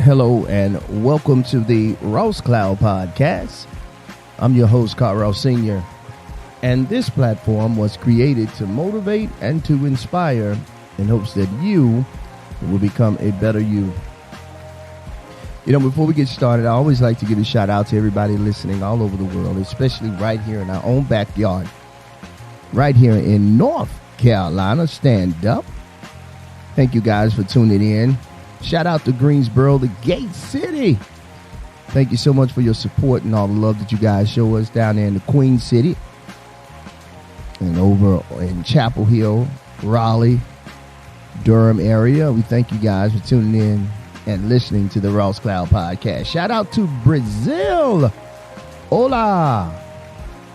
Hello and welcome to the Ross Cloud Podcast. I'm your host, Car.Ross Sr., and this platform was created to motivate and to inspire in hopes that you will become a better you. You know, before we get started, I always like to give a shout out to everybody listening all over the world, especially right here in our own backyard, right here in North Carolina. Stand up. Thank you guys for tuning in. Shout out to Greensboro, the Gate City. Thank you so much for your support and all the love that you guys show us down there in the Queen City and over in Chapel Hill, Raleigh, Durham area. We thank you guys for tuning in and listening to the Ross Cloud Podcast. Shout out to Brazil. Hola.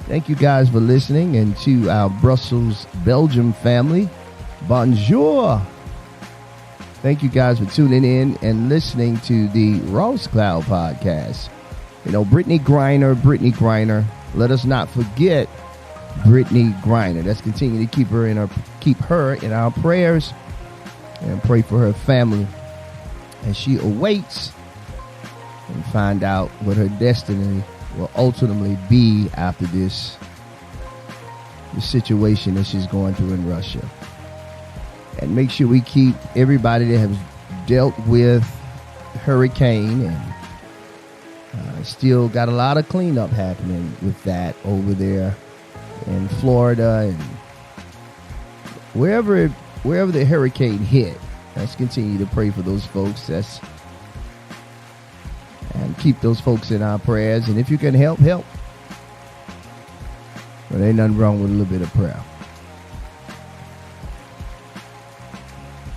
Thank you guys for listening, and to our Brussels, Belgium family. Bonjour. Thank you guys for tuning in and listening to the Ross Cloud Podcast. You know, Brittany Griner. Let us not forget Brittany Griner. Let's continue to keep her in our prayers and pray for her family as she awaits and find out what her destiny will ultimately be after the situation that she's going through in Russia. And make sure we keep everybody that has dealt with hurricane and still got a lot of cleanup happening with that over there in Florida and wherever the hurricane hit. Let's continue to pray for those folks. And keep those folks in our prayers. And if you can help. Well, there ain't nothing wrong with a little bit of prayer.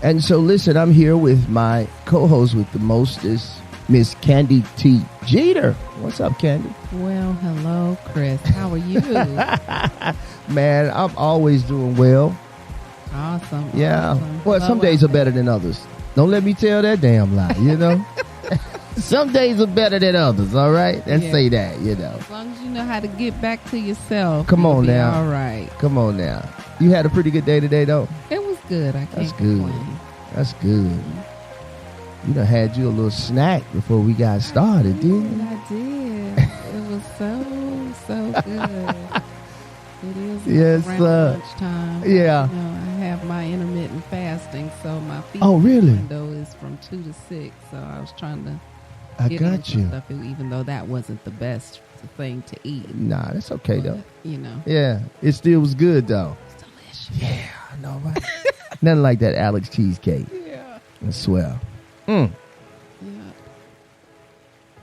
And so, listen, I'm here with my co-host with the mostest, Miss Candi T. Jeter. What's up, Candi? Well, hello, Chris. How are you? Man, I'm always doing well. Awesome. Yeah. Awesome. Well, some days are better than others. Don't let me tell that damn lie, you know? Some days are better than others, all right? Let's say that, you know. As long as you know how to get back to yourself. Come on now. All right. Come on now. You had a pretty good day today, though? It was good. I can't complain. That's good. You done had you a little snack before we got started, didn't you? I did. It was so good. It is yes, around lunchtime. Yeah. You know, I have my intermittent fasting, so my feeding window is from 2 to 6. So I was trying to get into stuff, even though that wasn't the best thing to eat. Nah, that's okay, though. You know. Yeah, it still was good, though. It's delicious. Yeah, I know, right? Nothing like that Alex cheesecake. Yeah. I swear. Yeah.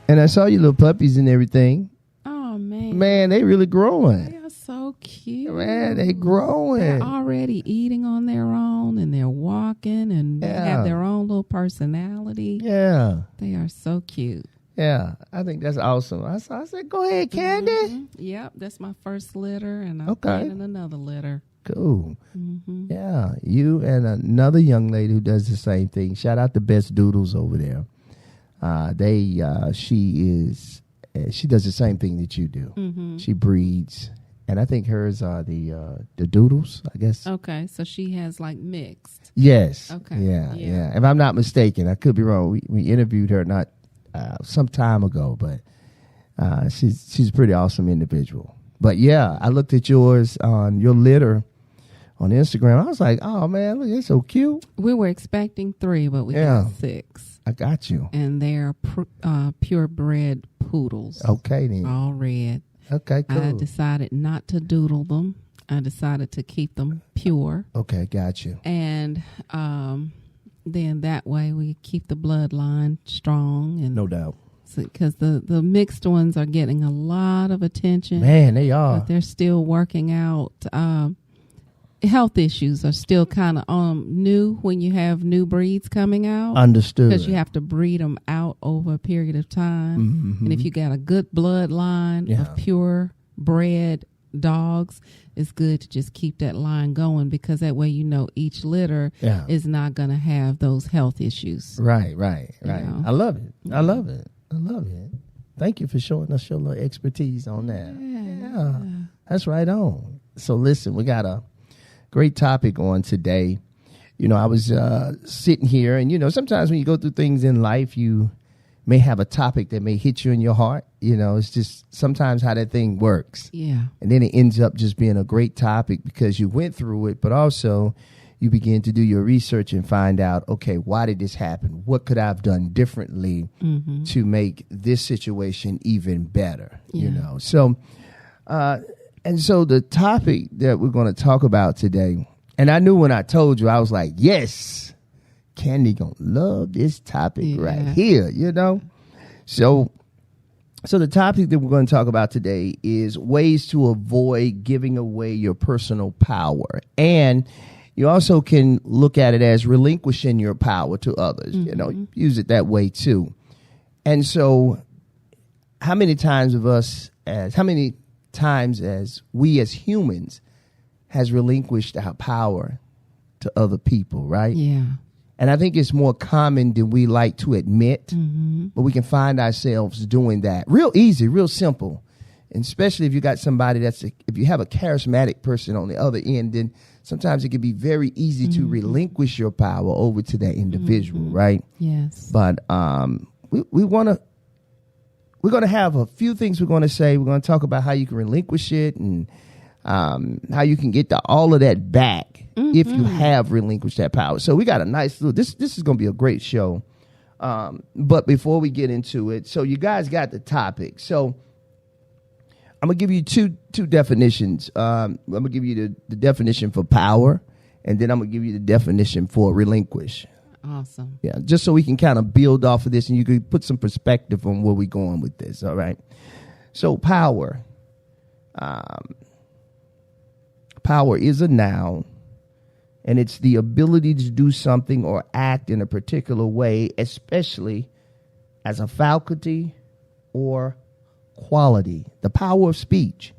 And I saw your little puppies and everything. Oh, man. Man, they really growing. They are so cute. Man, they growing. They're already eating on their own, and they're walking, and they have their own little personality. Yeah. They are so cute. Yeah, I think that's awesome. I said, go ahead, Candi. Mm-hmm. Yep, that's my first litter, and I'm planning another litter. Cool. Mm-hmm. Yeah, you and another young lady who does the same thing. Shout out to Best Doodles over there. She does the same thing that you do. Mm-hmm. She breeds, and I think hers are the Doodles, I guess. Okay, so she has like mixed. Yes. Okay. Yeah. If I'm not mistaken, I could be wrong. We interviewed her not some time ago, but she's a pretty awesome individual. But yeah, I looked at yours on your litter on Instagram. I was like, oh man, look, they're so cute. We were expecting 3, but we got 6. I got you. And they're purebred poodles. Okay then. All red. Okay, cool. I decided not to doodle them. I decided to keep them pure. Okay, got you. And then that way we keep the bloodline strong. And no doubt. Because the mixed ones are getting a lot of attention. Man, they are. But they're still working out. Health issues are still kind of new when you have new breeds coming out. Understood. Because you have to breed them out over a period of time. Mm-hmm. And if you got a good bloodline of pure bred dogs, it's good to just keep that line going, because that way you know each litter is not going to have those health issues. Right. You know? I love it. Mm-hmm. I love it. Thank you for showing us your little expertise on that. Yeah. That's right on. So listen, we got a great topic on today. You know, I was sitting here, and, you know, sometimes when you go through things in life, you may have a topic that may hit you in your heart. You know, it's just sometimes how that thing works. Yeah. And then it ends up just being a great topic because you went through it, but also you begin to do your research and find out, okay, why did this happen? What could I have done differently to make this situation even better? Yeah. You know, so, and so the topic that we're going to talk about today, and I knew when I told you, I was like, yes, Candi gonna love this topic right here, you know? So the topic that we're going to talk about today is ways to avoid giving away your personal power. And you also can look at it as relinquishing your power to others, you know, use it that way too. And so how many times as we as humans has relinquished our power to other people, right? Yeah. And I think it's more common than we like to admit, but we can find ourselves doing that. Real easy, real simple. And especially if you got somebody if you have a charismatic person on the other end, then sometimes it can be very easy to relinquish your power over to that individual, right? Yes. But we're going to have a few things we're going to say. We're going to talk about how you can relinquish it and how you can get all of that back if you have relinquished that power. So we got a nice little, this is going to be a great show. But before we get into it, so you guys got the topic. So I'm going to give you two definitions. I'm going to give you the definition for power, and then I'm going to give you the definition for relinquish. Awesome. Yeah, just so we can kind of build off of this and you can put some perspective on where we're going with this, all right? So power. Power is a noun, and it's the ability to do something or act in a particular way, especially as a faculty or quality, the power of speech.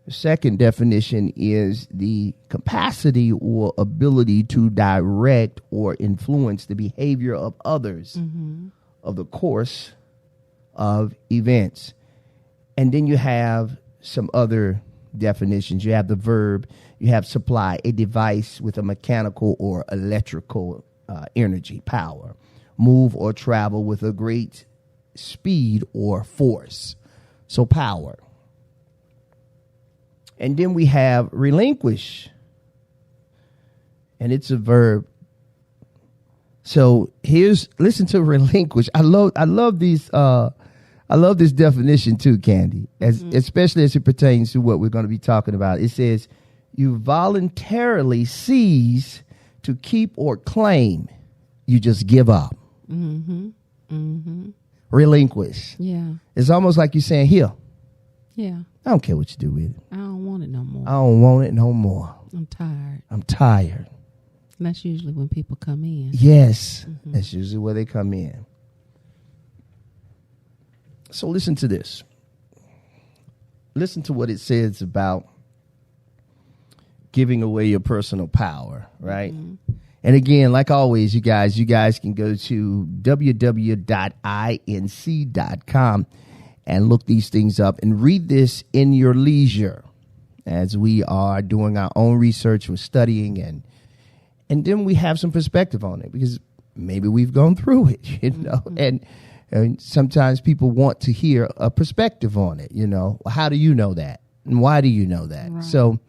The second definition is the capacity or ability to direct or influence the behavior of others of the course of events. And then you have some other definitions. You have the verb, you have supply, a device with a mechanical or electrical energy, power, move or travel with a great speed or force. So power. And then we have relinquish, and it's a verb. So listen to relinquish. I love these. I love this definition too, Candi, especially as it pertains to what we're going to be talking about. It says you voluntarily cease to keep or claim. You just give up. Relinquish. Yeah. It's almost like you're saying, here. Yeah. I don't care what you do with it. I don't want it no more. I don't want it no more. I'm tired. I'm tired. And that's usually when people come in. Yes. That's usually where they come in. So listen to this. Listen to what it says about giving away your personal power, right? And again, like always, you guys can go to www.inc.com and look these things up and read this in your leisure as we are doing our own research, we're studying, and then we have some perspective on it because maybe we've gone through it, you know, and sometimes people want to hear a perspective on it, you know. How do you know that? And why do you know that? Right. So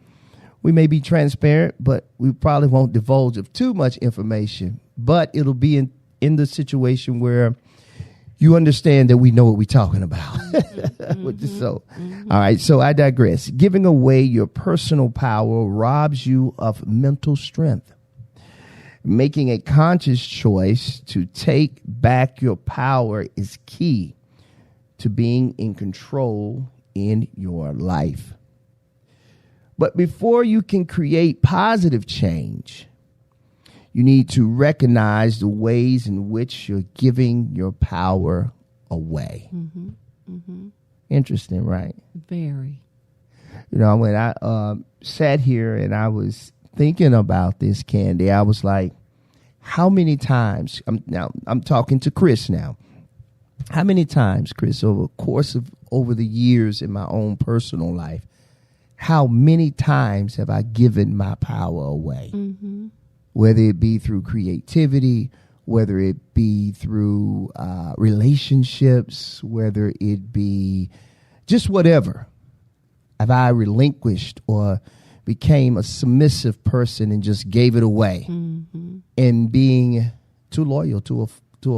we may be transparent, but we probably won't divulge of too much information, but it'll be in the situation where you understand that we know what we're talking about. So, all right. So I digress. Giving away your personal power robs you of mental strength. Making a conscious choice to take back your power is key to being in control in your life. But before you can create positive change, you need to recognize the ways in which you're giving your power away. Interesting, right? Very. You know, when I sat here and I was thinking about this, Candi, I was like, how many times, I'm talking to Chris now. How many times, Chris, over the years in my own personal life, how many times have I given my power away? Whether it be through creativity whether it be through relationships, whether it be just whatever. Have I relinquished or became a submissive person and just gave it away and being too loyal to a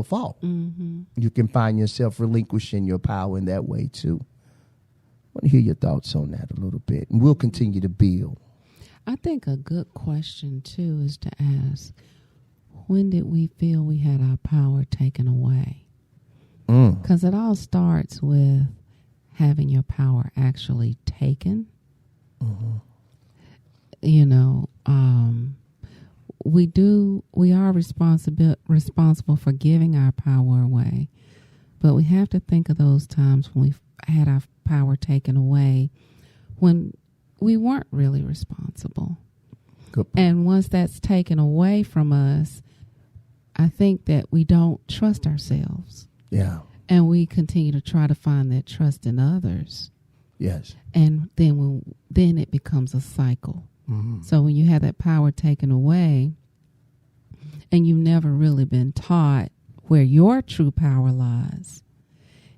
fault? You can find yourself relinquishing your power in that way too. I want to hear your thoughts on that a little bit, and we'll continue to build. I think a good question too is to ask, when did we feel we had our power taken away? Because it all starts with having your power actually taken. You know, we are responsible for giving our power away, but we have to think of those times when we've had our power taken away when we weren't really responsible. And once that's taken away from us, I think that we don't trust ourselves. Yeah. And we continue to try to find that trust in others. Yes. And then it becomes a cycle. So when you have that power taken away and you've never really been taught where your true power lies,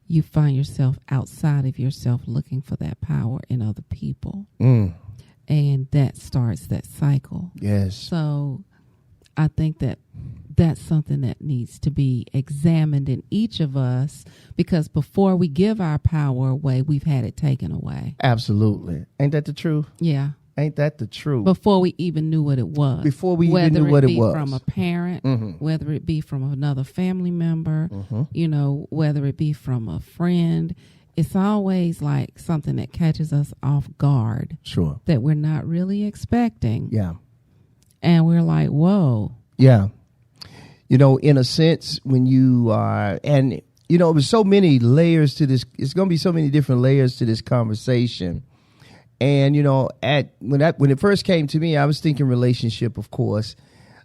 you find yourself outside of yourself looking for that power in other people. And that starts that cycle. Yes. So I think that that's something that needs to be examined in each of us, because before we give our power away, we've had it taken away. Absolutely. Ain't that the truth? Yeah. Ain't that the truth? Before we even knew what it was. Before we even knew what it was. Whether it be from a parent, whether it be from another family member, you know, whether it be from a friend, it's always like something that catches us off guard. Sure. That we're not really expecting. Yeah. And we're like, whoa. Yeah. You know, in a sense, when you are, and, you know, there's so many layers to this. It's going to be so many different layers to this conversation. And, you know, when it first came to me, I was thinking relationship, of course,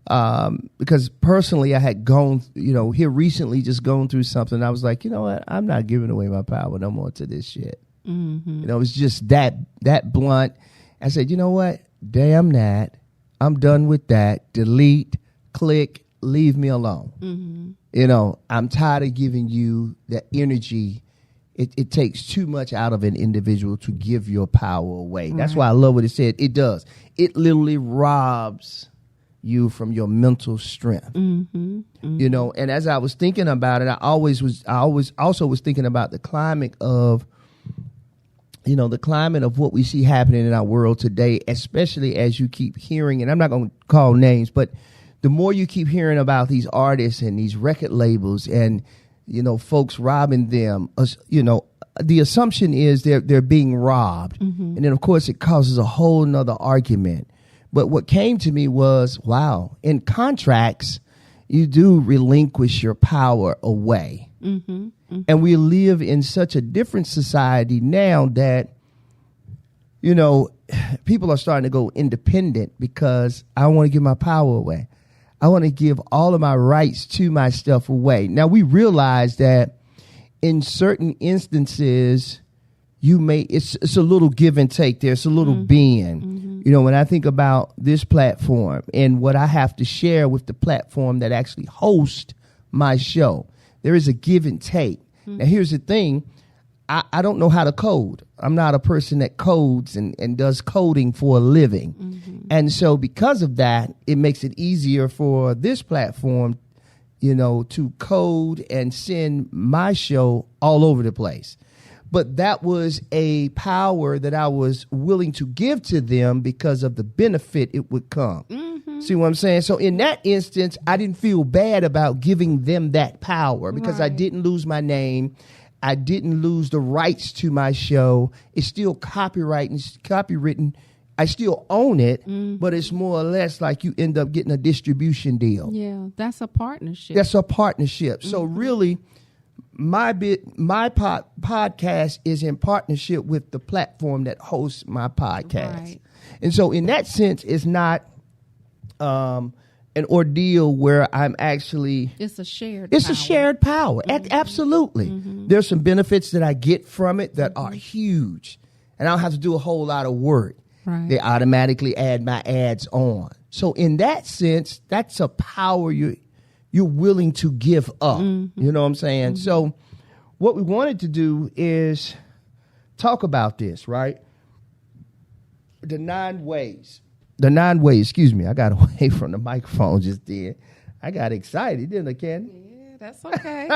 because personally I had gone, you know, here recently just gone through something. I was like, you know what, I'm not giving away my power no more to this shit. You know, it's just that blunt. I said, you know what, damn that. I'm done with that. Delete, click, leave me alone. You know, I'm tired of giving you that energy. It takes too much out of an individual to give your power away. That's why I love what it said. It does. It literally robs you from your mental strength. You know, and as I was thinking about it, I always also was thinking about the climate of, you know, the climate of what we see happening in our world today, especially as you keep hearing, and I'm not going to call names, but the more you keep hearing about these artists and these record labels and, you know, folks robbing them, you know, the assumption is they're being robbed. And then, of course, it causes a whole nother argument. But what came to me was, wow, in contracts, you do relinquish your power away. And we live in such a different society now that, you know, people are starting to go independent because I don't want to give my power away. I want to give all of my rights to my stuff away. Now, we realize that in certain instances, it's a little give and take. There's a little bend. You know, when I think about this platform and what I have to share with the platform that actually hosts my show, there is a give and take. Now, here's the thing. I don't know how to code. I'm not a person that codes and does coding for a living. And so because of that, it makes it easier for this platform, you know, to code and send my show all over the place. But that was a power that I was willing to give to them because of the benefit it would come. See what I'm saying? So in that instance, I didn't feel bad about giving them that power because I didn't lose my name. I didn't lose the rights to my show. It's still copyright and copywritten. I still own it, but it's more or less like you end up getting a distribution deal. Yeah, that's a partnership. That's a partnership. So really, my podcast is in partnership with the platform that hosts my podcast. And so in that sense, it's not an ordeal where I'm actually... It's a shared power. Absolutely. There's some benefits that I get from it that are huge. And I don't have to do a whole lot of work. They automatically add my ads on. So in that sense, that's a power you you're willing to give up. Mm-hmm. You know what I'm saying? Mm-hmm. So what we wanted to do is talk about this, right? The 9 ways. Excuse me. I got away from the microphone just then. I got excited, didn't I, Candi? Yeah, that's okay.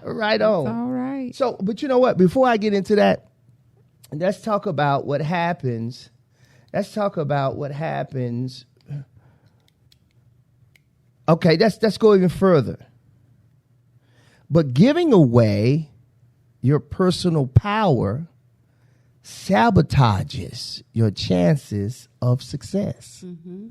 Right on. That's all right. So, but you know what? Before I get into that, let's talk about what happens. Okay, let's go even further. But giving away your personal power sabotages your chances of success. Mm-hmm.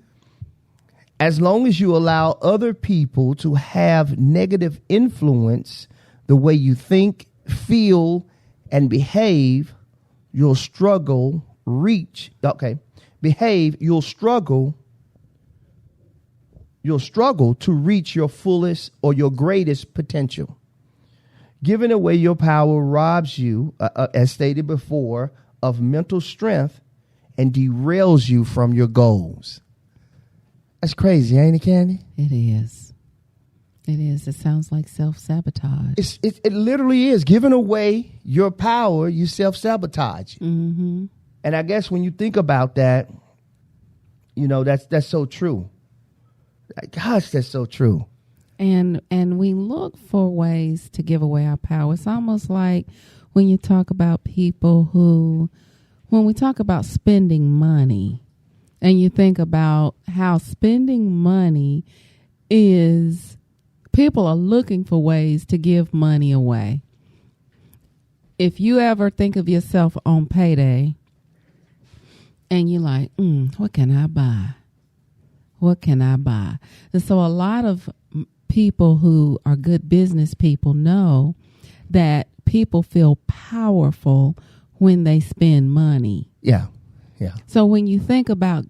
As long as you allow other people to have negative influence the way you think, feel, and behave, you'll struggle to reach your fullest or your greatest potential. Giving away your power robs you, as stated before, of mental strength and derails you from your goals. That's crazy, ain't it, Candi? It is. It sounds like self-sabotage. It literally is. Giving away your power, you self-sabotage. Mm-hmm. And I guess when you think about that, you know, that's so true. Gosh, that's so true. And we look for ways to give away our power. It's almost like when you talk about people when we talk about spending money, and you think about how spending money is, people are looking for ways to give money away. If you ever think of yourself on payday and you're like, what can I buy? What can I buy? And so a lot of people who are good business people know that people feel powerful when they spend money. Yeah. So when you think about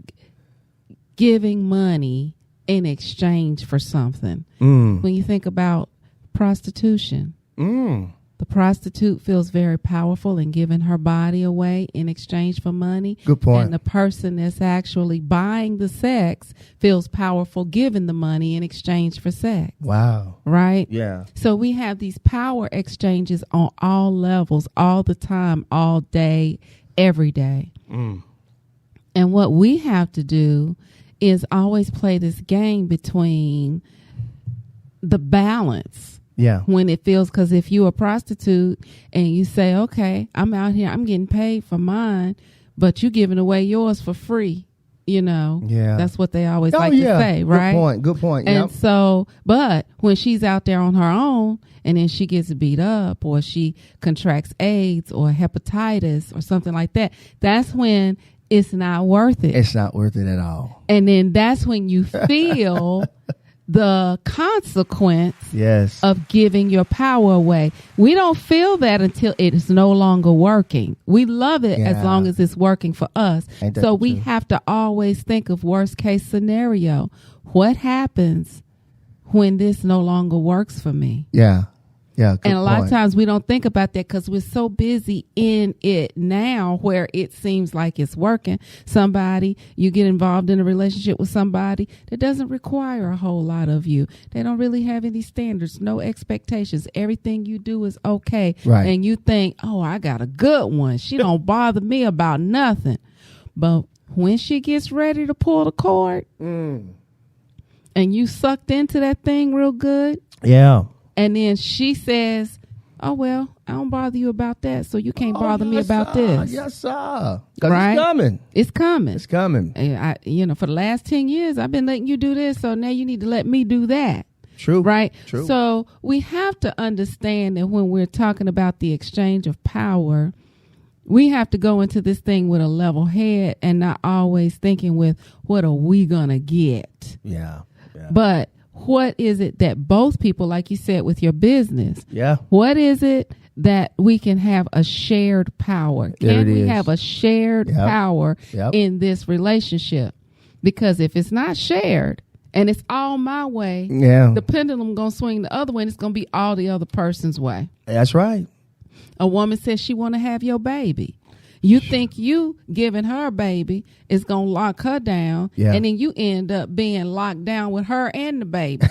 giving money in exchange for something, when you think about prostitution, the prostitute feels very powerful in giving her body away in exchange for money. Good point. And the person that's actually buying the sex feels powerful giving the money in exchange for sex. Wow. Right? Yeah. So we have these power exchanges on all levels, all the time, all day, every day. And what we have to do is always play this game between the balance. Yeah. When it feels, because if you're a prostitute and you say, okay, I'm out here, I'm getting paid for mine, but you're giving away yours for free, you know. Yeah. That's what they always like to say, right? Good point. And so, but when she's out there on her own and then she gets beat up or she contracts AIDS or hepatitis or something like that, that's when it's not worth it. It's not worth it at all. And then that's when you feel the consequence of giving your power away. We don't feel that until it is no longer working. We love it as long as it's working for us. So we have to always think of worst case scenario. What happens when this no longer works for me? Yeah. Yeah. And a lot of times we don't think about that because we're so busy in it now where it seems like it's working. You get involved in a relationship with somebody that doesn't require a whole lot of you. They don't really have any standards, no expectations. Everything you do is okay. Right. And you think, oh, I got a good one. She don't bother me about nothing. But when she gets ready to pull the cord and you sucked into that thing real good. Yeah. And then she says, oh, well, I don't bother you about that, so you can't bother me about this. Yes, sir. Because right? It's coming. It's coming. And for the last 10 years, I've been letting you do this, so now you need to let me do that. True. Right? True. So we have to understand that when we're talking about the exchange of power, we have to go into this thing with a level head and not always thinking with, what are we going to get? Yeah. But what is it that both people, like you said, with your business? Yeah. What is it that we can have a shared power? Can we have a shared power in this relationship? Because if it's not shared and it's all my way, the pendulum going to swing the other way and it's going to be all the other person's way. That's right. A woman says she want to have your baby. You think you giving her a baby is going to lock her down, and then you end up being locked down with her and the baby.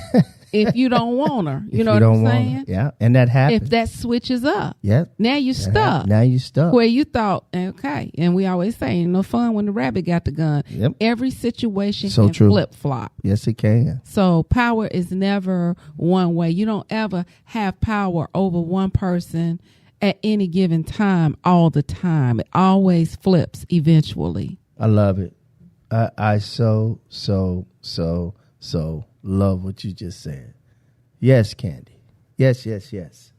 if you don't want her. You know what I'm saying? Yeah, and that happens. If that switches up. Yep. Now you stuck. Now you stuck. Where you thought, okay. And we always say, ain't no fun when the rabbit got the gun. Yep. Every situation So can true. flip-flop. Yes, it can. So power is never one way. You don't ever have power over one person at any given time all the time. It always flips eventually. I love it. I so love what you just said. Yes, Candi. Yes.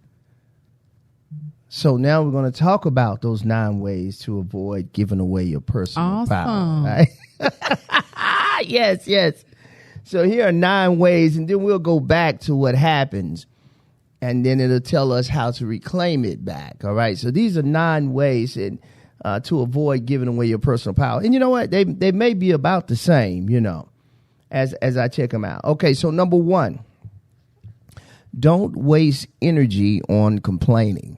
So now we're going to talk about those 9 ways to avoid giving away your personal power. Right? Yes. So here are 9 ways, and then we'll go back to what happens, and then it'll tell us how to reclaim it back. All right. So these are 9 ways to avoid giving away your personal power. And you know what? They may be about the same, as I check them out. Okay. So number 1, don't waste energy on complaining.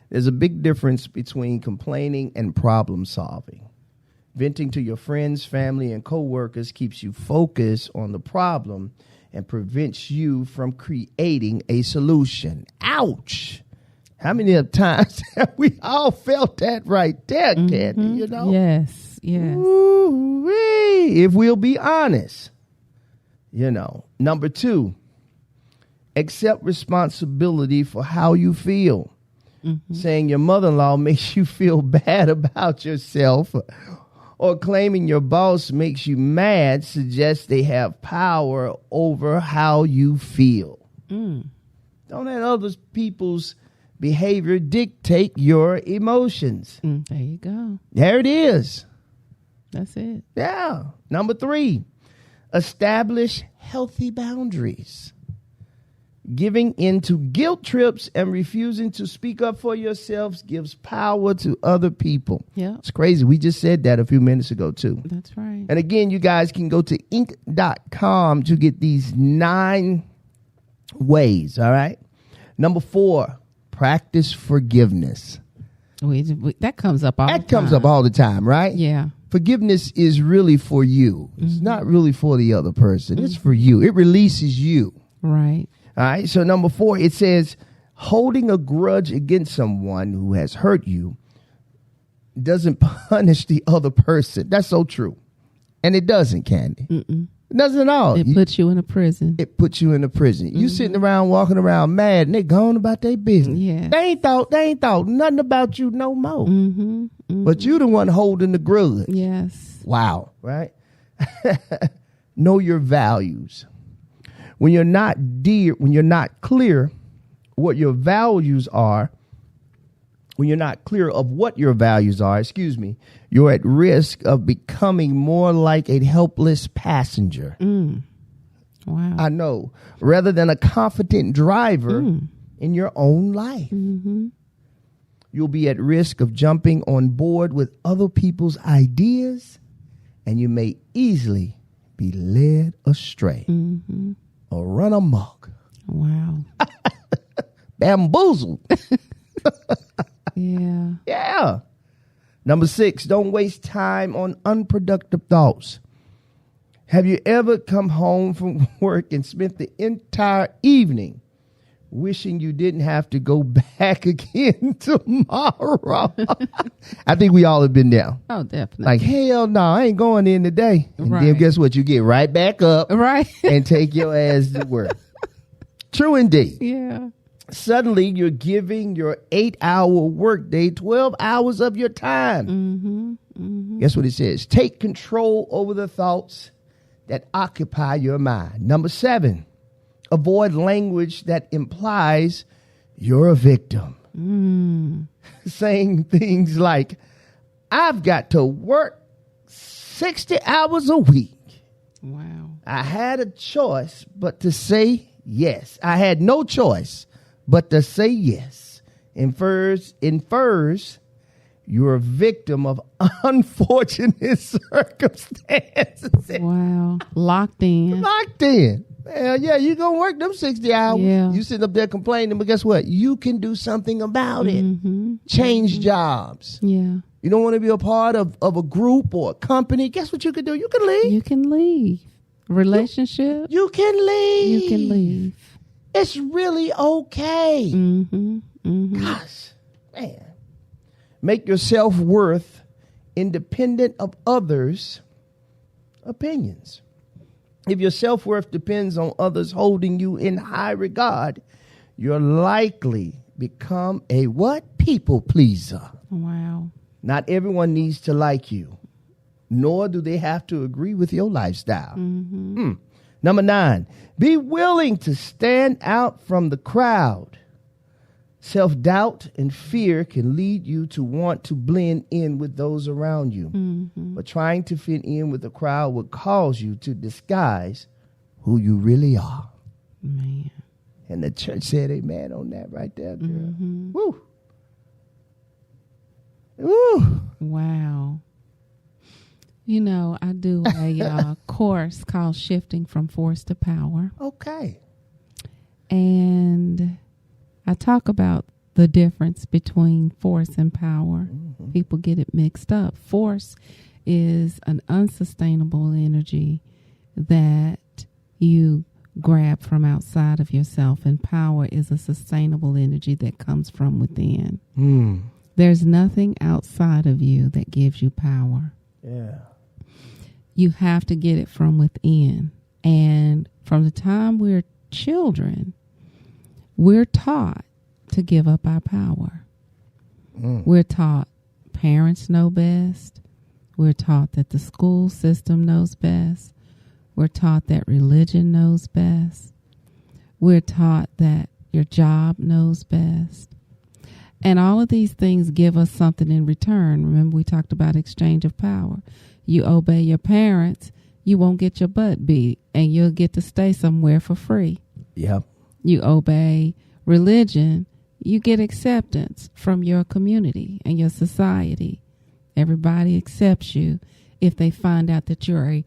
There's a big difference between complaining and problem solving. Venting to your friends, family, and coworkers keeps you focused on the problem and prevents you from creating a solution. Ouch. How many times have we all felt that right there, Candi, Yes. Ooh-wee, if we'll be honest. Number 2, accept responsibility for how you feel. Saying your mother-in-law makes you feel bad about yourself or claiming your boss makes you mad suggests they have power over how you feel. Don't let other people's behavior dictate your emotions. There you go. There it is. That's it. Yeah. Number 3, establish healthy boundaries. Giving into guilt trips and refusing to speak up for yourselves gives power to other people. Yeah. It's crazy. We just said that a few minutes ago, too. That's right. And again, you guys can go to Inc.com to get these 9 ways. All right. Number 4, practice forgiveness. That comes up all the time. That comes up all the time, right? Yeah. Forgiveness is really for you. It's not really for the other person. It's for you. It releases you. Right. All right. So number 4, it says holding a grudge against someone who has hurt you doesn't punish the other person. That's so true. And it doesn't, Candi. It doesn't at all. It puts you in a prison. It puts you in a prison. You sitting around, walking around mad, and they going about their business. Yeah. They ain't thought nothing about you no more. But you the one holding the grudge. Yes. Wow. Right? Know your values. When you're not clear what your values are, when you're not clear of what your values are, you're at risk of becoming more like a helpless passenger. Wow. I know. Rather than a confident driver in your own life. You'll be at risk of jumping on board with other people's ideas, and you may easily be led astray. Or run amok. Wow. Bamboozled. Yeah. Yeah. Number 6, don't waste time on unproductive thoughts. Have you ever come home from work and spent the entire evening wishing you didn't have to go back again tomorrow? I think we all have been there. Oh, definitely. Like, hell no, I ain't going in today. And then guess what? You get right back up and take your ass to work. True indeed. Yeah. Suddenly, you're giving your 8-hour workday 12 hours of your time. Guess what it says? Take control over the thoughts that occupy your mind. Number 7, avoid language that implies you're a victim. Saying things like, I've got to work 60 hours a week. Wow. I had a choice but to say yes. I had no choice but to say yes. Infers you're a victim of unfortunate circumstances. Wow. Locked in. Hell yeah, you gonna work them 60 hours. Yeah. You sitting up there complaining, but guess what? You can do something about it. Change jobs. Yeah. You don't want to be a part of a group or a company. Guess what you can do? You can leave. You can leave. relationship, you can leave. You can leave. It's really okay. Mm-hmm. Mm-hmm. Gosh, man. Make your self-worth independent of others' opinions. If your self-worth depends on others holding you in high regard, you're likely become a what? People pleaser. Wow. Not everyone needs to like you, nor do they have to agree with your lifestyle. Mm-hmm. Number 9, be willing to stand out from the crowd. Self-doubt and fear can lead you to want to blend in with those around you. Mm-hmm. But trying to fit in with the crowd would cause you to disguise who you really are. Man. And the church said amen on that right there, girl. Mm-hmm. Woo. Woo. Wow. You know, I do a course called Shifting from Force to Power. Okay. And I talk about the difference between force and power. Mm-hmm. People get it mixed up. Force is an unsustainable energy that you grab from outside of yourself, and power is a sustainable energy that comes from within. There's nothing outside of you that gives you power. Yeah. You have to get it from within. And from the time we're children, we're taught to give up our power. We're taught parents know best. We're taught that the school system knows best. We're taught that religion knows best. We're taught that your job knows best. And all of these things give us something in return. Remember, we talked about exchange of power. You obey your parents, you won't get your butt beat, and you'll get to stay somewhere for free. Yep. You obey religion, you get acceptance from your community and your society. Everybody accepts you if they find out that you're a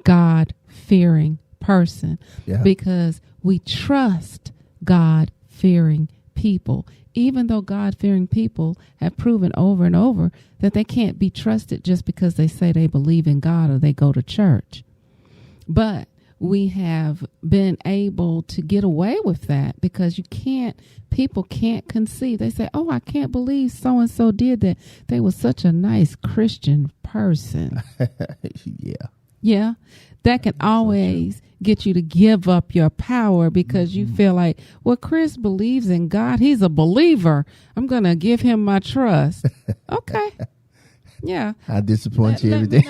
God-fearing person, because we trust God-fearing people, even though God-fearing people have proven over and over that they can't be trusted just because they say they believe in God or they go to church. But we have been able to get away with that because people can't conceive. They say, oh, I can't believe so-and-so did that. They were such a nice Christian person. Yeah. That can always get you to give up your power because you feel like, well, Chris believes in God. He's a believer. I'm going to give him my trust. Okay. Yeah. I disappoint you every day.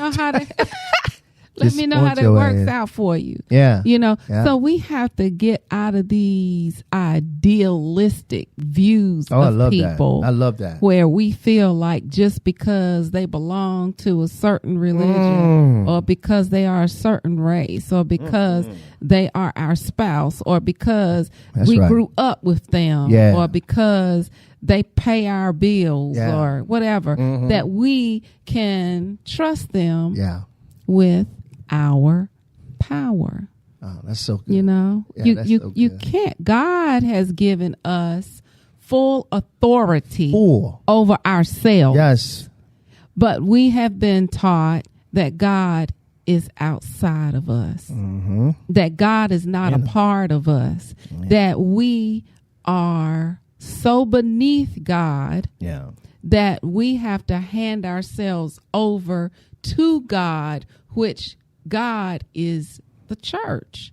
Let me know how that works out for you. Yeah. You know, so we have to get out of these idealistic views of people. I love that. Where we feel like just because they belong to a certain religion or because they are a certain race or because they are our spouse or because we grew up with them or because they pay our bills or whatever, that we can trust them with our power. Oh, that's so good. You know, you can't. God has given us full authority over ourselves. Yes. But we have been taught that God is outside of us, that God is not a part of us, that we are so beneath God that we have to hand ourselves over to God, which God is the church.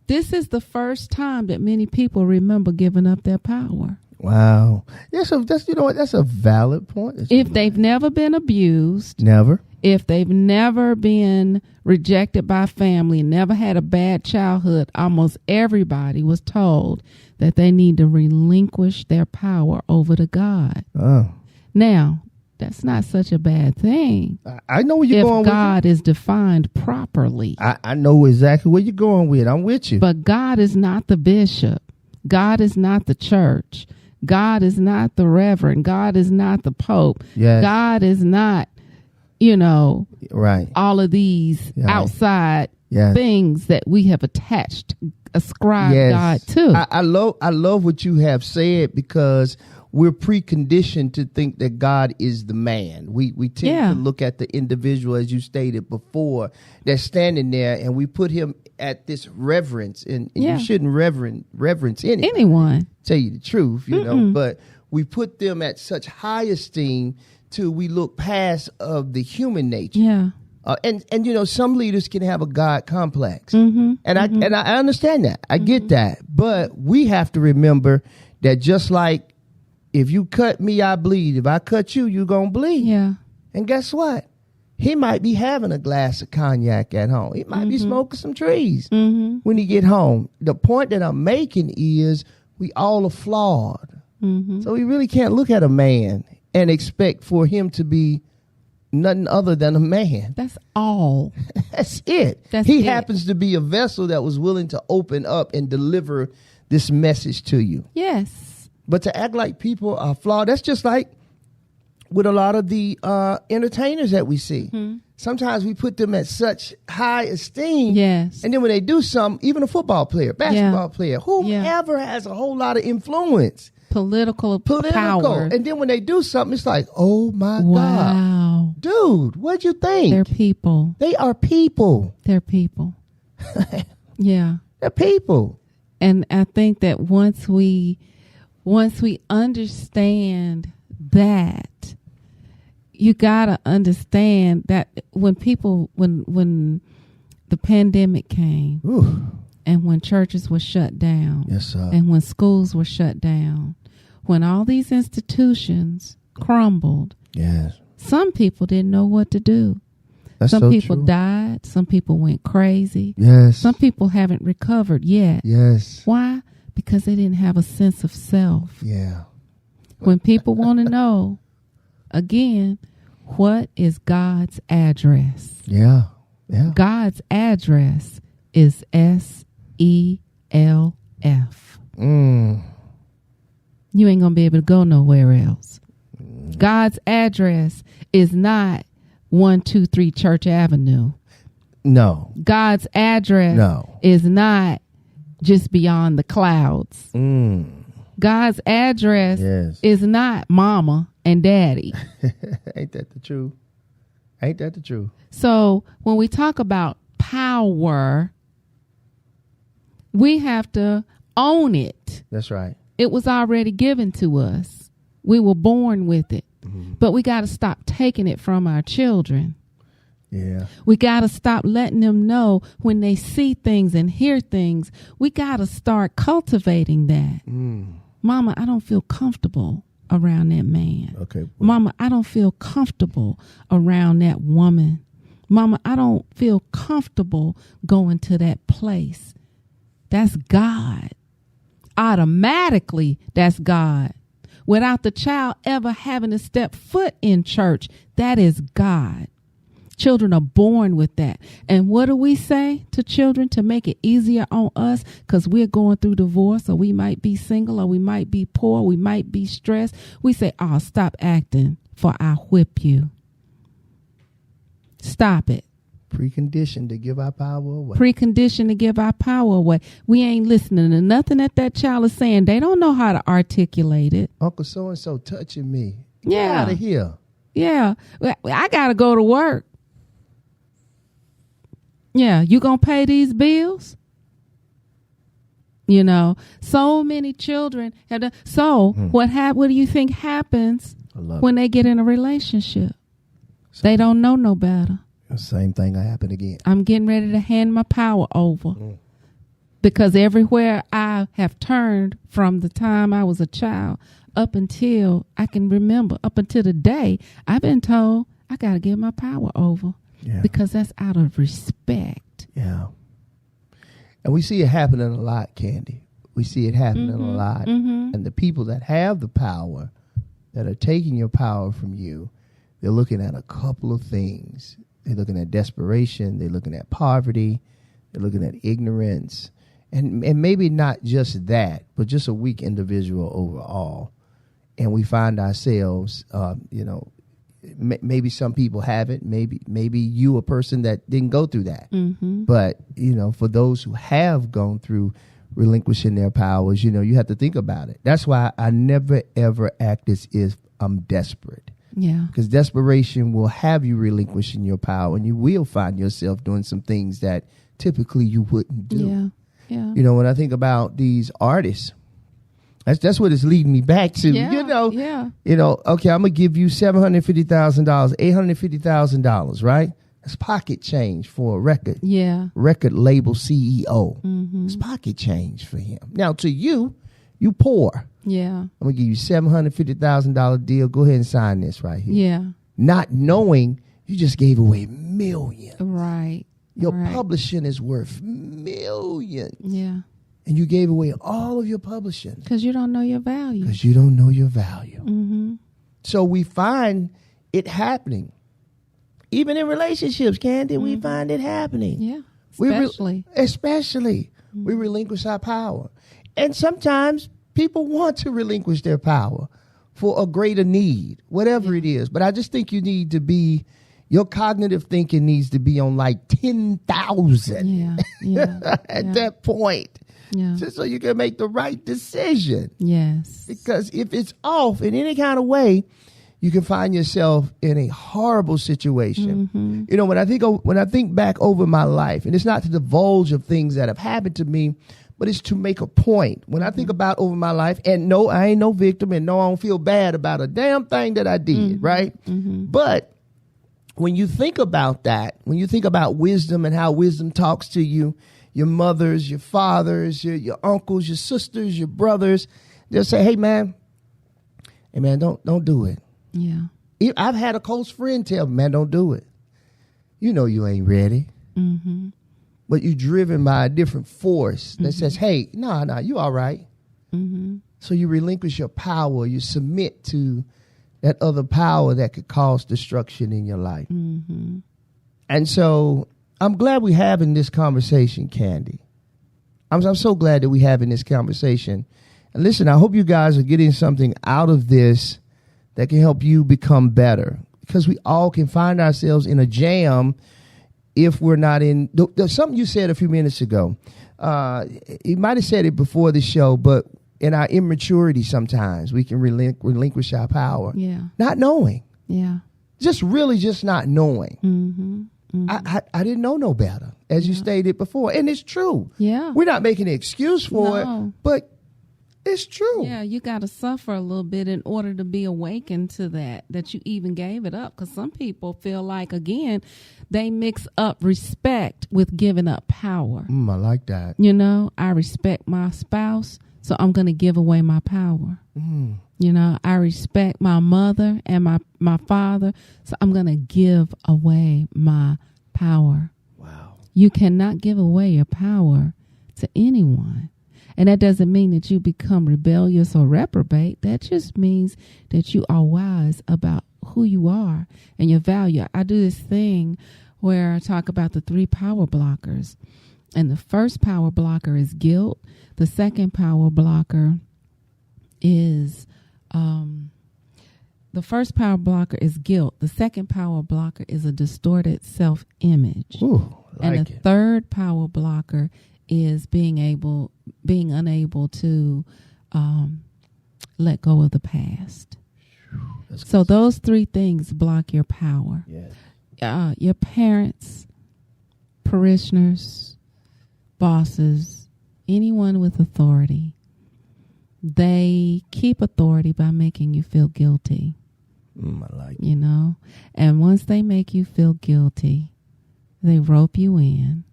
This is the first time that many people remember giving up their power. Wow. That's a valid point. If they've never been abused. Never. If they've never been rejected by family, never had a bad childhood, almost everybody was told that they need to relinquish their power over to God. Oh. Now, that's not such a bad thing. I know where you're going with it. If God is defined properly. I know exactly where you're going with it. I'm with you. But God is not the bishop. God is not the church. God is not the reverend. God is not the pope. Yes. God is not, all of these outside things that we have ascribed God to. I love what you have said, because we're preconditioned to think that God is the man. We tend to look at the individual, as you stated before, that's standing there, and we put him at this reverence, and you shouldn't reverence anyone. Tell you the truth, you know, but we put them at such high esteem till we look past of the human nature. Yeah. And you know, some leaders can have a God complex, and I understand that. I get that, but we have to remember that just like if you cut me, I bleed. If I cut you, you gonna bleed. Yeah. And guess what? He might be having a glass of cognac at home. He might be smoking some trees when he get home. The point that I'm making is we all are flawed. So we really can't look at a man and expect for him to be nothing other than a man. That's all. That's it. He happens to be a vessel that was willing to open up and deliver this message to you. Yes. But to act like people are flawed, that's just like with a lot of the entertainers that we see. Sometimes we put them at such high esteem. Yes. And then when they do something, even a football player, basketball player, whoever has a whole lot of influence. Political power. And then when they do something, it's like, oh my God. Wow. Dude, what'd you think? They're people. They are people. They're people. Yeah. They're people. And I think that once we understand that, you gotta understand that when the pandemic came, and when churches were shut down, yes, sir, and when schools were shut down, when all these institutions crumbled, yes, some people didn't know what to do. That's some so people true. died. Some people went crazy. Yes. Some people haven't recovered yet. Yes. Why? Because they didn't have a sense of self. Yeah. When people want to know, again, what is God's address? Yeah. Yeah. God's address is SELF. You ain't going to be able to go nowhere else. God's address is not 123 Church Avenue. No. God's address is not just beyond the clouds. God's address is not mama and daddy. Ain't that the truth? Ain't that the truth? So when we talk about power, we have to own it. That's right. It was already given to us. We were born with it. But we got to stop taking it from our children. Yeah. We got to stop letting them know when they see things and hear things. We got to start cultivating that. Mama, I don't feel comfortable around that man. Okay. Well, Mama, I don't feel comfortable around that woman. Mama, I don't feel comfortable going to that place. That's God. Automatically, that's God. Without the child ever having to step foot in church, that is God. Children are born with that. And what do we say to children to make it easier on us? Because we're going through divorce, or we might be single, or we might be poor, we might be stressed. We say, oh, stop acting, for I'll whip you. Stop it. Preconditioned to give our power away. Preconditioned to give our power away. We ain't listening to nothing that child is saying. They don't know how to articulate it. Uncle so-and-so touching me. Yeah. Get out of here. Yeah. I got to go to work. Yeah. You going to pay these bills? You know, so many children have done. So what do you think happens when they get in a relationship? They don't know no better. The same thing will happen again. I'm getting ready to hand my power over. Because everywhere I have turned from the time I was a child up until I can remember, up until the day, I've been told I got to give my power over. Yeah. Because that's out of respect. Yeah. And we see it happening a lot, Candi. We see it happening a lot. And the people that have the power, that are taking your power from you, they're looking at a couple of things. They're looking at desperation. They're looking at poverty. They're looking at ignorance. And maybe not just that, but just a weak individual overall. And we find ourselves, maybe some people have it. Maybe you, a person that didn't go through that. But, for those who have gone through, relinquishing their powers, you have to think about it. That's why I never, ever act as if I'm desperate. Yeah. Because desperation will have you relinquishing your power, and you will find yourself doing some things that typically you wouldn't do. Yeah. When I think about these artists, that's what it's leading me back to. Yeah. Okay, I'm gonna give you $750,000, $850,000, right? That's pocket change for a record. Yeah. Record label CEO. Mm-hmm. It's pocket change for him. Now to you poor. Yeah. I'm gonna give you $750,000 deal. Go ahead and sign this right here. Yeah. Not knowing you just gave away millions. Right. Your publishing is worth millions. Yeah. And you gave away all of your publishing. Because you don't know your value. Mm-hmm. So we find it happening. Even in relationships, Candi, we find it happening. Yeah, especially. We relinquish our power. And sometimes people want to relinquish their power for a greater need, whatever it is. But I just think you need to be, your cognitive thinking needs to be on like 10,000 at that point. Yeah. So you can make the right decision. Yes. Because if it's off in any kind of way, you can find yourself in a horrible situation. Mm-hmm. When I think back over my life, and it's not to divulge of things that have happened to me, but it's to make a point. When I think about over my life, and no, I ain't no victim, and no, I don't feel bad about a damn thing that I did, right? Mm-hmm. But when you think about that, when you think about wisdom and how wisdom talks to you, your mothers, your fathers, your uncles, your sisters, your brothers, they'll say, hey man, don't do it. Yeah. I've had a close friend tell me, man, don't do it. You ain't ready. Mm-hmm. But you're driven by a different force that says, hey, nah, you all right. Mm-hmm. So you relinquish your power. You submit to that other power that could cause destruction in your life. Mm-hmm. And so I'm glad we're having this conversation, Candi. I'm so glad that we're having this conversation. And listen, I hope you guys are getting something out of this that can help you become better, because we all can find ourselves in a jam if we're not in. There's something you said a few minutes ago. You might have said it before the show, but in our immaturity, sometimes we can relinquish our power. Yeah. Not knowing. Yeah. Just not knowing. Mm-hmm. Mm-hmm. I didn't know no better, as you stated before. And it's true. Yeah. We're not making an excuse for it, but it's true. Yeah, you got to suffer a little bit in order to be awakened to that you even gave it up. Because some people feel like, again, they mix up respect with giving up power. I like that. I respect my spouse, so I'm going to give away my power. I respect my mother and my father, so I'm going to give away my power. Wow. You cannot give away your power to anyone. And that doesn't mean that you become rebellious or reprobate. That just means that you are wise about who you are and your value. I do this thing where I talk about the 3 power blockers. And the first power blocker is guilt. The second power blocker is guilt. The second power blocker is a distorted self-image. And the third power blocker is being unable to let go of the past. So those 3 things block your power. Yeah. Your parents, parishioners, bosses, anyone with authority, they keep authority by making you feel guilty. I like it. And once they make you feel guilty, they rope you in.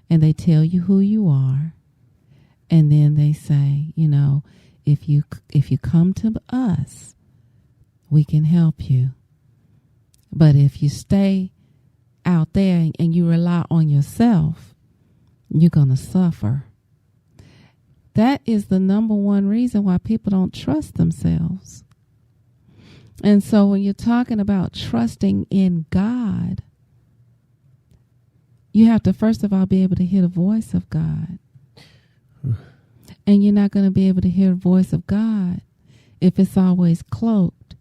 And they tell you who you are, and then they say, if you come to us, we can help you. But if you stay out there and you rely on yourself, you're going to suffer. That is the number one reason why people don't trust themselves. And so when you're talking about trusting in God, you have to, first of all, be able to hear the voice of God. And you're not going to be able to hear the voice of God if it's always cloaked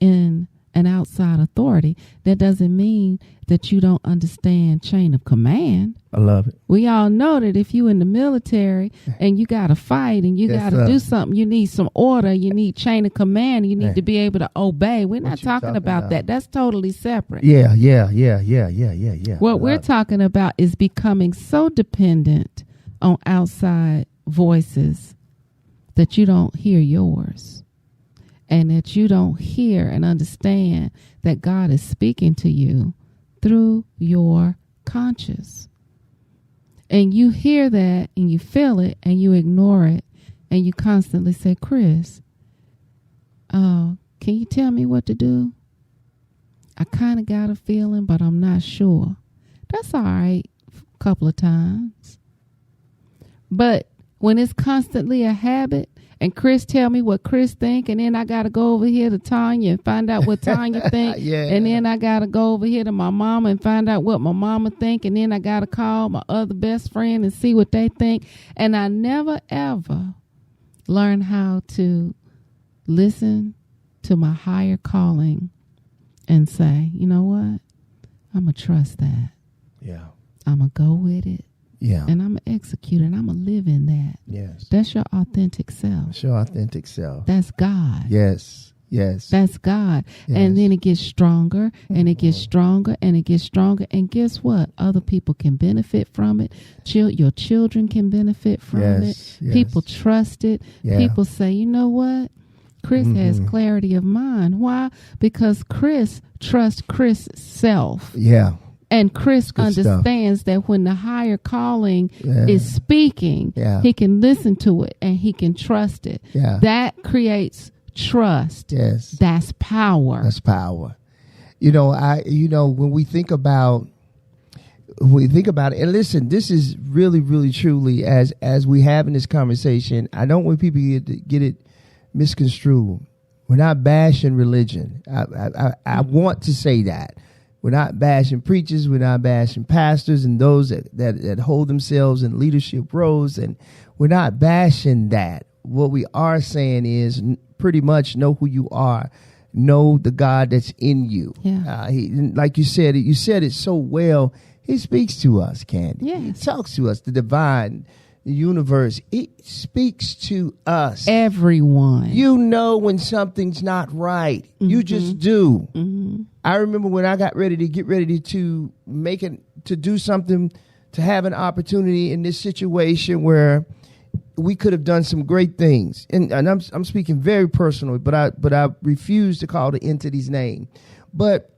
in an outside authority, that doesn't mean that you don't understand chain of command. I love it. We all know that if you in the military and you got to fight and you got to do something, you need some order, you need chain of command, you need to be able to obey. We're not talking about that. That's totally separate. Yeah. What we're talking about is becoming so dependent on outside voices that you don't hear yours, and that you don't hear and understand that God is speaking to you through your conscience. And you hear that and you feel it and you ignore it, and you constantly say, Chris, can you tell me what to do? I kind of got a feeling, but I'm not sure. That's all right a couple of times. But when it's constantly a habit, and Chris tell me what Chris think, and then I got to go over here to Tanya and find out what Tanya think, and then I got to go over here to my mama and find out what my mama think, and then I got to call my other best friend and see what they think. And I never, ever learn how to listen to my higher calling and say, you know what? I'm going to trust that. Yeah. I'm going to go with it. Yeah. And I'm going to execute it. And I'm going to live in that. Yes. That's your authentic self. That's your authentic self. That's God. Yes. That's God. Yes. And then it gets stronger and it gets stronger and it gets stronger. And guess what? Other people can benefit from it. Your children can benefit from it. Yes. People trust it. Yeah. People say, you know what? Chris has clarity of mind. Why? Because Chris trusts Chris' self. Yeah. And Chris Good understands that when the higher calling is speaking, he can listen to it and he can trust it. Yeah. That creates trust. Yes. That's power. That's power. When we think about it, and listen, this is really, really, truly, as we have in this conversation, I don't want people to get it misconstrued. We're not bashing religion. I want to say that. We're not bashing preachers. We're not bashing pastors and those that hold themselves in leadership roles. And we're not bashing that. What we are saying is pretty much know who you are. Know the God that's in you. Yeah. Like you said it so well. He speaks to us, Candi. Yes. He talks to us, the divine, the universe. It speaks to us. Everyone. You know when something's not right. You just do. I remember when I get ready to make it, to do something, to have an opportunity in this situation where we could have done some great things. And I'm speaking very personally, but I refuse to call the entity's name. But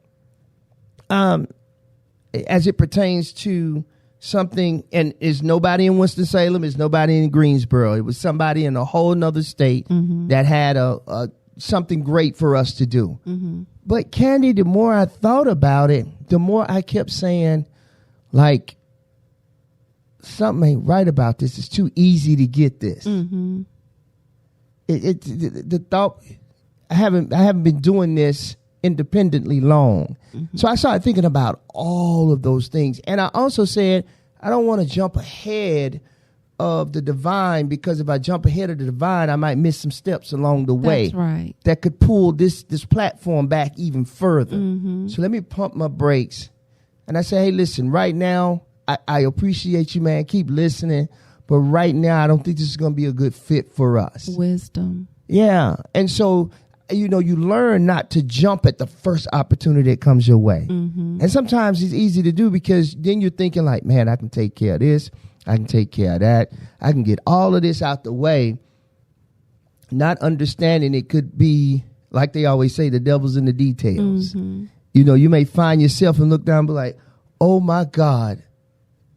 as it pertains to something, and is nobody in Winston-Salem, is nobody in Greensboro. It was somebody in a whole nother state that had a something great for us to do. But Candi, the more I thought about it, the more I kept saying, like, something ain't right about this. It's too easy to get this. The thought, I haven't been doing this independently long. So I started thinking about all of those things. And I also said, I don't want to jump ahead of the divine, because if I jump ahead of the divine, I might miss some steps along the way. That's right. That could pull this platform back even further. So let me pump my brakes. And I say, hey, listen, right now, I appreciate you, man. Keep listening. But right now, I don't think this is going to be a good fit for us. Wisdom. Yeah. And so, you learn not to jump at the first opportunity that comes your way. And sometimes it's easy to do, because then you're thinking like, man, I can take care of this. I can take care of that. I can get all of this out the way. Not understanding it could be, like they always say, the devil's in the details. You may find yourself and look down and be like, oh my God,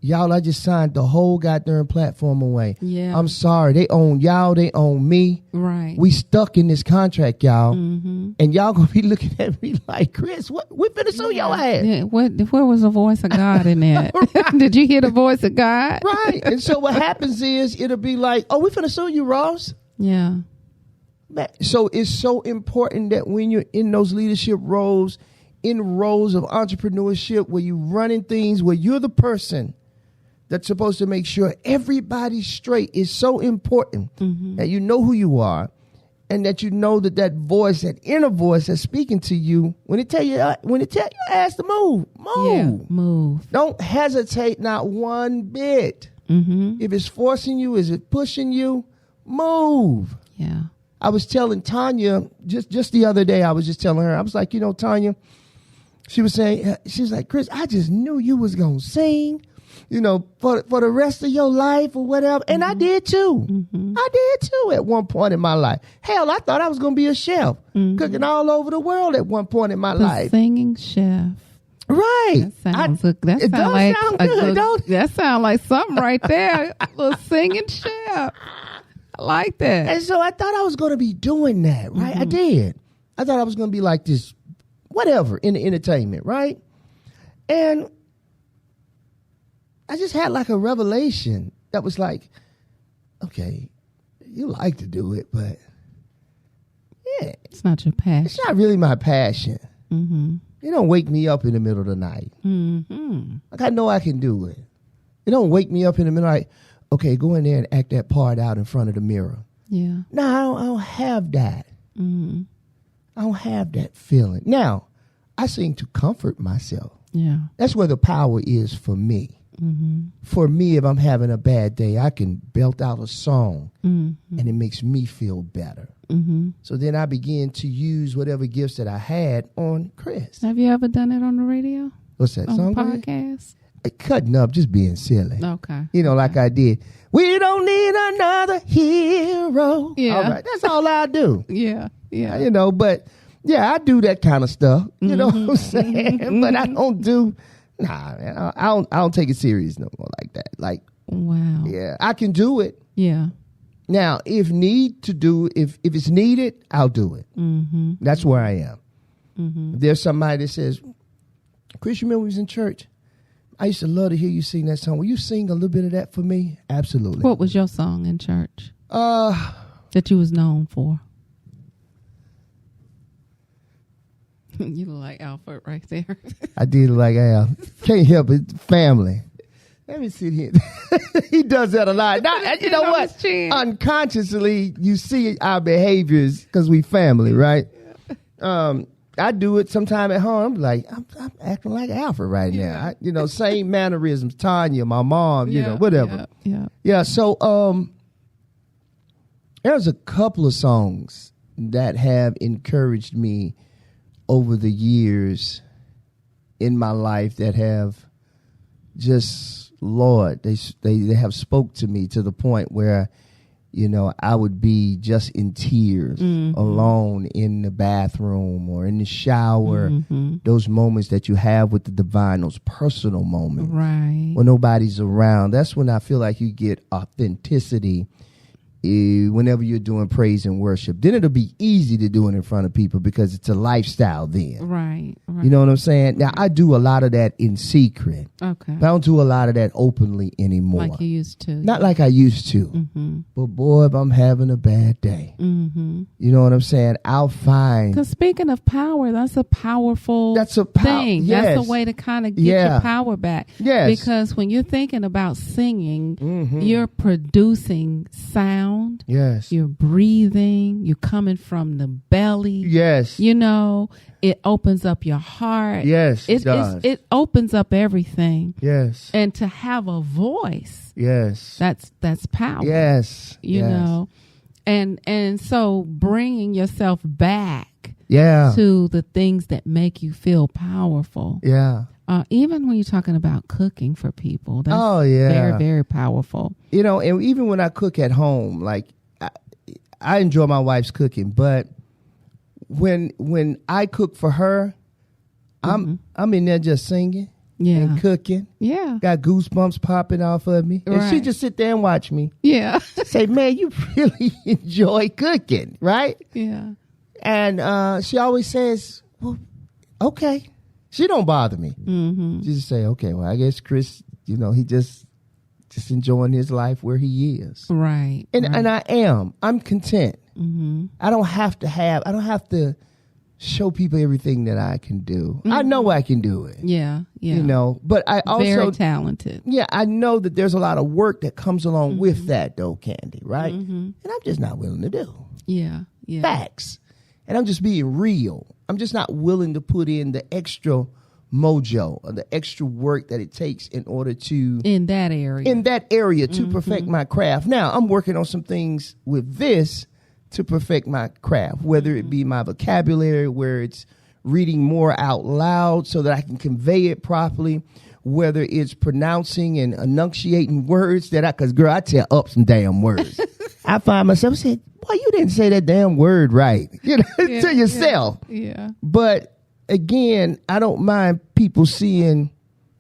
y'all, I just signed the whole goddamn platform away. Yeah. I'm sorry. They own y'all. They own me. Right. We stuck in this contract, y'all. And y'all going to be looking at me like, Chris, what? We finna sue your ass. Yeah. Where was the voice of God in that? Right. Did you hear the voice of God? Right. And so what happens is it'll be like, oh, we finna sue you, Ross. Yeah. So it's so important that when you're in those leadership roles, in roles of entrepreneurship, where you're running things, where you're the person that's supposed to make sure everybody's straight, is so important that you know who you are. and that you know that voice, that inner voice that's speaking to you, when it tell you ask to move. Yeah, move. Don't hesitate not one bit. Mm-hmm. If it's forcing you, is it pushing you? Move. Yeah. I was telling Tanya just the other day, I was just telling her, I was like, Tanya, she was saying, she's like, Chris, I just knew you was going to sing, for the rest of your life or whatever. And I did too. Mm-hmm. I did too at one point in my life. Hell, I thought I was going to be a chef, cooking all over the world at one point in my life. Singing chef. Right. That sounds like something right there. A little singing chef. I like that. And so I thought I was going to be doing that, right? Mm-hmm. I did. I thought I was going to be like this, whatever, in the entertainment, right? And I just had like a revelation that was like, okay, you like to do it, but yeah. It's not your passion. It's not really my passion. Mm-hmm. You don't wake me up in the middle of the night. Mm-hmm. Like I know I can do it. You don't wake me up in the middle of the night. Okay, go in there and act that part out in front of the mirror. Yeah. No, I don't have that. Mm-hmm. I don't have that feeling. Now, I sing to comfort myself. Yeah. That's where the power is for me. Mm-hmm. For me, if I'm having a bad day, I can belt out a song and it makes me feel better. Mm-hmm. So then I begin to use whatever gifts that I had on Chris. Have you ever done it on the radio? What's that on song? Podcast? Cutting up, just being silly. Okay. Like I did. We don't need another hero. Yeah. All right. That's all I do. Yeah. Yeah. But yeah, I do that kind of stuff. You know what I'm saying? But I don't do, man, I don't take it serious no more like that. Like, wow. Yeah, I can do it. Yeah. Now, if it's needed, I'll do it. Mm-hmm. That's where I am. Mm-hmm. If there's somebody that says, Chris, you remember we was in church? I used to love to hear you sing that song. Will you sing a little bit of that for me? Absolutely. What was your song in church that you was known for? You look like Alfred right there. I did like Al. Can't help it. Family. Let me sit here. He does that a lot. You know what? Unconsciously, you see our behaviors because we family, right? I do it sometime at home. I'm like, I'm acting like Alfred right now. Same mannerisms. Tanya, my mom, whatever. Yeah. So there's a couple of songs that have encouraged me over the years in my life that have just, Lord, they have spoke to me to the point where I would be just in tears alone in the bathroom or in the shower. Those moments that you have with the divine, those personal moments. Right. When nobody's around. That's when I feel like you get authenticity whenever you're doing praise and worship. Then it'll be easy to do it in front of people because it's a lifestyle then. Right. You know what I'm saying? Now, I do a lot of that in secret. Okay. But I don't do a lot of that openly anymore. Like you used to. Not like I used to. But boy, if I'm having a bad day, you know what I'm saying? I'll find. Because speaking of power, that's a powerful thing. Yes. That's a way to kind of get your power back. Yes. Because when you're thinking about singing, you're producing sound. Yes. You're breathing. You're coming from the belly. Yes. It opens up your heart. Yes, it does. It opens up everything. Yes. And to have a voice. Yes. That's power. Yes. You know. And so bringing yourself back to the things that make you feel powerful. Yeah. Even when you're talking about cooking for people, that's very, very powerful. And even when I cook at home, like I enjoy my wife's cooking, but when I cook for her, I'm in there just singing and cooking. Yeah. Got goosebumps popping off of me. And she just sit there and watch me. Yeah. Say, man, you really enjoy cooking, right? Yeah. And she always says, well, okay. She don't bother me. She just say, okay, well, I guess Chris, he just enjoying his life where he is. Right. And I am. I'm content. I don't have to show people everything that I can do. I know I can do it. Yeah. Yeah. But I also very talented. Yeah, I know that there's a lot of work that comes along with that though, Candi, right? And I'm just not willing to do. Yeah. Yeah. Facts. And I'm just being real. I'm just not willing to put in the extra mojo or the extra work that it takes in order to in that area to perfect my craft. Now I'm working on some things with this to perfect my craft, whether it be my vocabulary, where it's reading more out loud so that I can convey it properly, whether it's pronouncing and enunciating words because girl, I tear up some damn words. I find myself saying, boy, you didn't say that damn word right, to yourself. Yeah. But again, I don't mind people seeing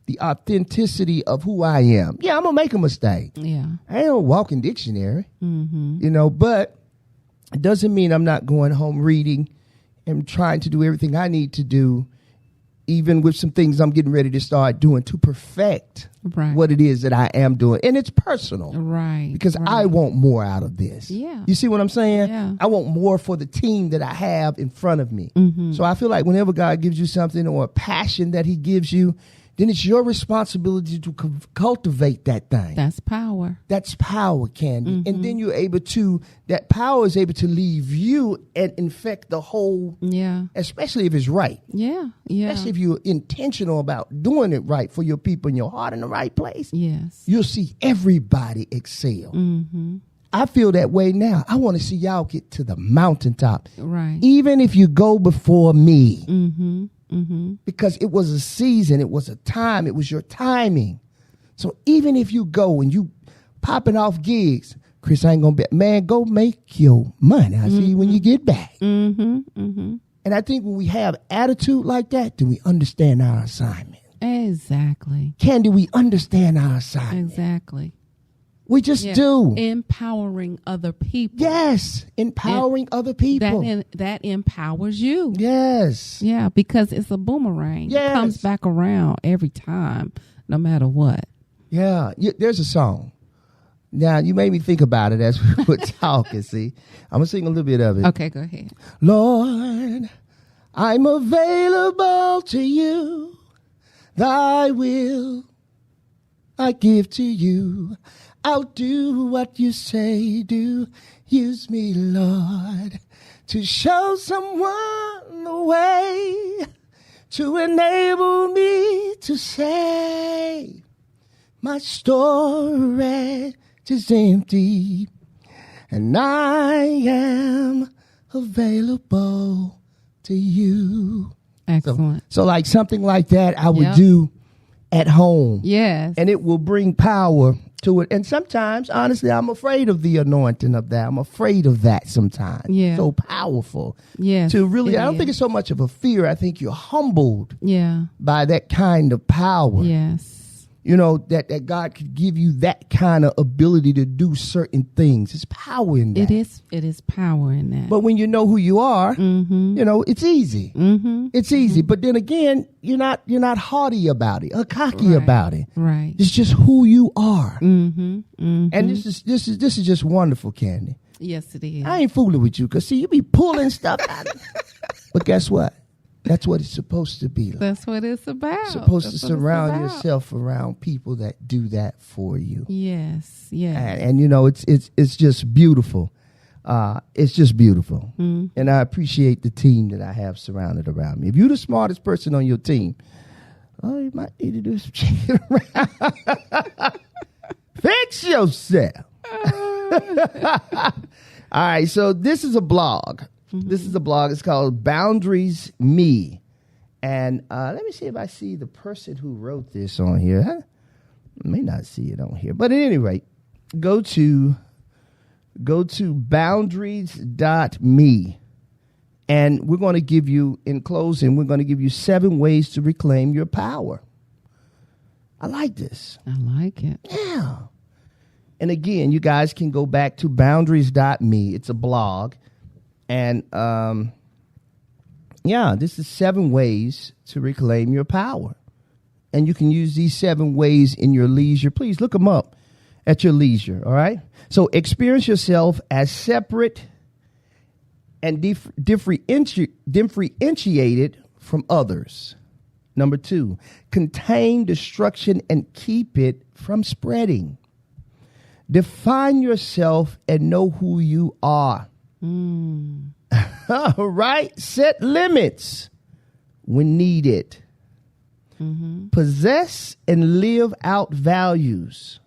the authenticity of who I am. Yeah, I'm going to make a mistake. Yeah. I ain't no walking dictionary, but it doesn't mean I'm not going home reading and trying to do everything I need to do, even with some things I'm getting ready to start doing to perfect what it is that I am doing. And it's personal. Right. Because I want more out of this. Yeah. You see what I'm saying? Yeah. I want more for the team that I have in front of me. So I feel like whenever God gives you something or a passion that he gives you, then it's your responsibility to cultivate that thing. That's power. That's power, Candi. And then you're able to, that power is able to leave you and infect the whole, especially if it's right. Yeah, yeah. Especially if you're intentional about doing it right for your people and your heart in the right place. Yes. You'll see everybody excel. I feel that way now. I want to see y'all get to the mountaintop. Right. Even if you go before me. Because it was a season, it was a time, it was your timing. So even if you go and you popping off gigs, Chris, I ain't gonna be, man, go make your money. I see you when you get back. And I think when we have attitude like that, then we understand our assignment. Exactly. Candi, we understand our assignment. Exactly. We just do. Empowering other people. Yes. Empowering other people. That empowers you. Yes. Yeah, because it's a boomerang. Yes. It comes back around every time, no matter what. Yeah. There's a song. Now, you made me think about it as we were talking, see. I'm going to sing a little bit of it. Okay, go ahead. Lord, I'm available to you. Thy will I give to you. I'll do what you say do. Use me, Lord, to show someone the way, to enable me to say my storage is empty and I am available to you. Excellent. So like something like that I would do at home. Yes. And it will bring power to it. And sometimes, honestly, I'm afraid of the anointing of that. I'm afraid of that sometimes. Yeah. So powerful. Yes. To really, I don't think it's so much of a fear. I think you're humbled by that kind of power. Yes. You know, that God could give you that kind of ability to do certain things. It's power in that. It is power in that. But when you know who you are, you know, it's easy. It's easy. But then again, you're not haughty about it or cocky about it. Right. It's just who you are. And this is just wonderful, Candi. Yes, it is. I ain't fooling with you because see, you be pulling stuff out. But guess what? That's what it's supposed to be like. That's what it's about. Supposed to surround yourself around people that do that for you. Yes, yes. And you know, it's just beautiful. It's just beautiful. And I appreciate the team that I have surrounded around me. If you're the smartest person on your team, you might need to do some checking around. Fix yourself. All right, so this is a blog. This is a blog. It's called Boundaries Me. And let me see if I see the person who wrote this on here. I may not see it on here. But at any rate, go to boundaries.me. And we're going to give you, in closing, we're going to give you 7 ways to reclaim your power. I like this. I like it. Yeah. And again, you guys can go back to boundaries.me. It's a blog. And, this is 7 ways to reclaim your power. And you can use these 7 ways in your leisure. Please look them up at your leisure, all right? So experience yourself as separate and differentiated from others. Number 2, contain destruction and keep it from spreading. Define yourself and know who you are. All right. Set limits when needed. Possess and live out values.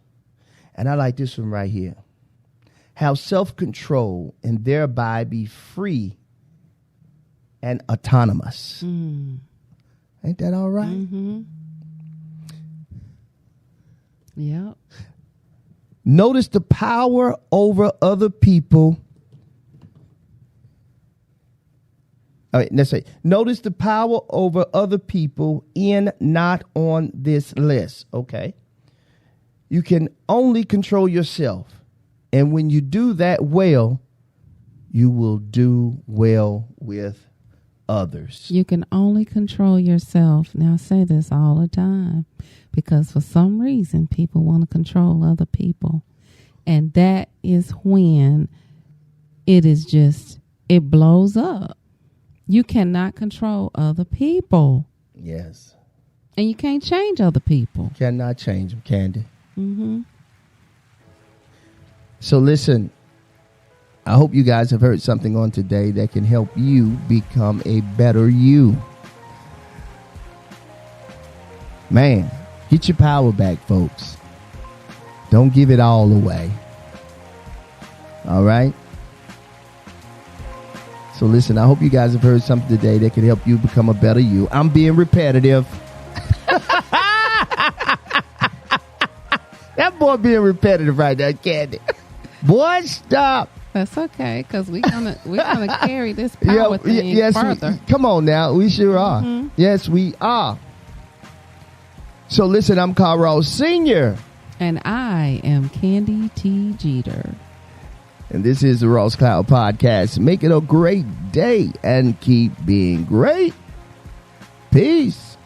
And I like this one right here. Have self-control and thereby be free and autonomous. Ain't that all right? Yep. Notice the power over other people. All right, let's say, notice the power over other people in not on this list. Okay. You can only control yourself. And when you do that well, you will do well with others. You can only control yourself. Now, I say this all the time because for some reason people want to control other people. And that is when it blows up. You cannot control other people. Yes. And you can't change other people. Cannot change them, Candi. So listen, I hope you guys have heard something on today that can help you become a better you. Man, get your power back, folks. Don't give it all away. All right? So listen, I hope you guys have heard something today that can help you become a better you. I'm being repetitive. That boy being repetitive right there, Candi. Boy, stop. That's okay, because we're gonna carry this power thing further. Come on now, we sure are. Yes, we are. So listen, I'm Car.Ross Sr. And I am Candi T. Jeter. And this is the Ross Cloud Podcast. Make it a great day and keep being great. Peace.